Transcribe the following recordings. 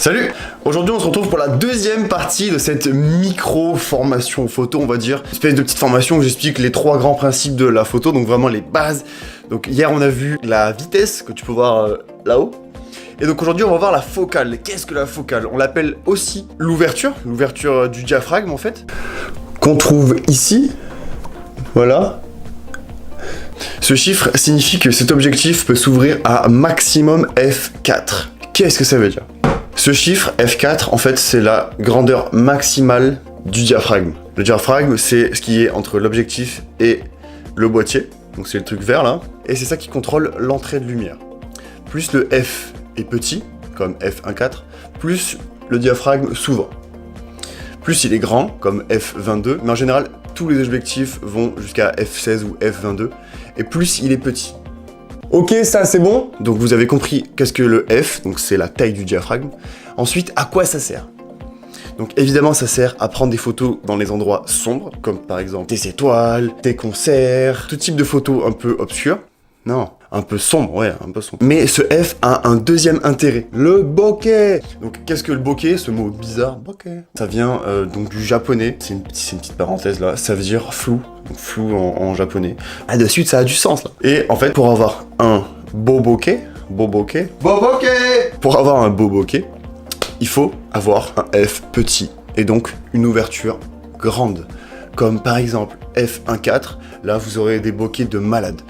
Salut! Aujourd'hui on se retrouve pour la deuxième partie de cette micro-formation photo, on va dire. Une espèce de petite formation où j'explique les trois grands principes de la photo, donc vraiment les bases. Donc hier on a vu la vitesse que tu peux voir là-haut. Et donc aujourd'hui on va voir la focale. Qu'est-ce que la focale? On l'appelle aussi l'ouverture du diaphragme en fait, qu'on trouve ici. Voilà. Ce chiffre signifie que cet objectif peut s'ouvrir à maximum f4. Qu'est-ce que ça veut dire? Ce chiffre, f4, en fait, c'est la grandeur maximale du diaphragme. Le diaphragme, c'est ce qui est entre l'objectif et le boîtier. Donc c'est le truc vert là. Et c'est ça qui contrôle l'entrée de lumière. Plus le f est petit, comme f1.4, plus le diaphragme s'ouvre. Plus il est grand, comme f22, mais en général, tous les objectifs vont jusqu'à f16 ou f22, et plus il est petit. Ok, ça c'est bon. Donc vous avez compris qu'est-ce que le F, donc c'est la taille du diaphragme. Ensuite, à quoi ça sert? Donc évidemment, ça sert à prendre des photos dans les endroits sombres, comme par exemple des étoiles, des concerts, tout type de photos un peu obscures. Non, un peu sombre, ouais, un peu sombre. Mais ce F a un deuxième intérêt, le bokeh. Donc qu'est-ce que le bokeh, ce mot bizarre, bokeh? Ça vient donc du japonais, c'est une petite parenthèse là, ça veut dire flou, donc flou en japonais. Ah, de suite ça a du sens là. Et en fait, pour avoir un beau bokeh, pour avoir un beau bokeh, il faut avoir un F petit, et donc une ouverture grande. Comme par exemple F1.4, là vous aurez des bokehs de malade.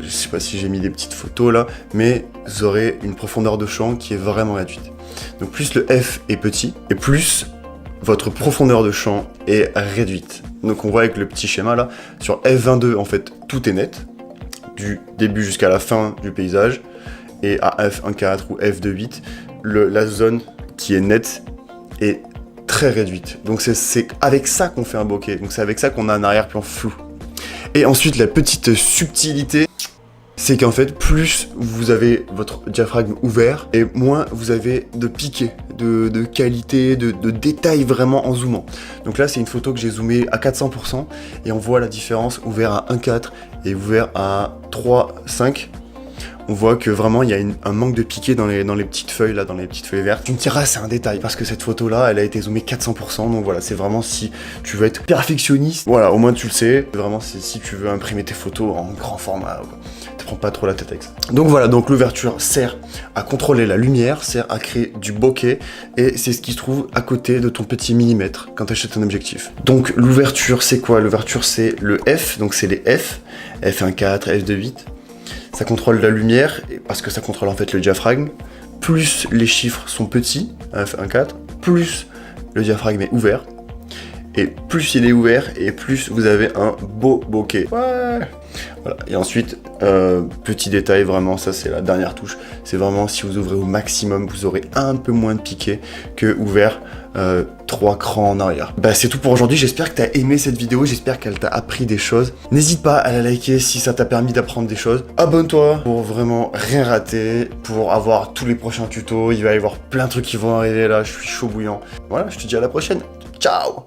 Je sais pas si j'ai mis des petites photos là, mais vous aurez une profondeur de champ qui est vraiment réduite. Donc plus le F est petit, et plus votre profondeur de champ est réduite. Donc on voit avec le petit schéma là, sur F22 en fait tout est net, du début jusqu'à la fin du paysage, et à F1.4 ou F2.8, la zone qui est nette est très réduite. Donc c'est avec ça qu'on fait un bokeh, donc c'est avec ça qu'on a un arrière-plan flou. Et ensuite la petite subtilité, c'est qu'en fait, plus vous avez votre diaphragme ouvert, et moins vous avez de piqué, de qualité, de détails vraiment en zoomant. Donc là, c'est une photo que j'ai zoomé à 400%, et on voit la différence ouvert à 1.4 et ouvert à 3.5. On voit que vraiment il y a un manque de piqué dans les petites feuilles là, dans les petites feuilles vertes. Tu me diras c'est un détail parce que cette photo là elle a été zoomée 400%, donc voilà, c'est vraiment si tu veux être perfectionniste, voilà, au moins tu le sais, vraiment c'est si tu veux imprimer tes photos en grand format, te prends pas trop la tête avec ça. Donc voilà, donc l'ouverture sert à contrôler la lumière, sert à créer du bokeh, et c'est ce qui se trouve à côté de ton petit millimètre quand tu achètes un objectif. Donc l'ouverture c'est quoi? L'ouverture c'est le F, donc c'est les F, F1.4, F2.8. Ça contrôle la lumière, parce que ça contrôle en fait le diaphragme. Plus les chiffres sont petits, F1.4, plus le diaphragme est ouvert. Et plus il est ouvert, et plus vous avez un beau bokeh. Ouais. Voilà. Et ensuite, petit détail, vraiment, ça c'est la dernière touche. C'est vraiment si vous ouvrez au maximum, vous aurez un peu moins de piqué que ouvert 3 crans en arrière. Bah c'est tout pour aujourd'hui, j'espère que t'as aimé cette vidéo, j'espère qu'elle t'a appris des choses. N'hésite pas à la liker si ça t'a permis d'apprendre des choses. Abonne-toi pour vraiment rien rater, pour avoir tous les prochains tutos. Il va y avoir plein de trucs qui vont arriver là, je suis chaud bouillant. Voilà, je te dis à la prochaine. Ciao!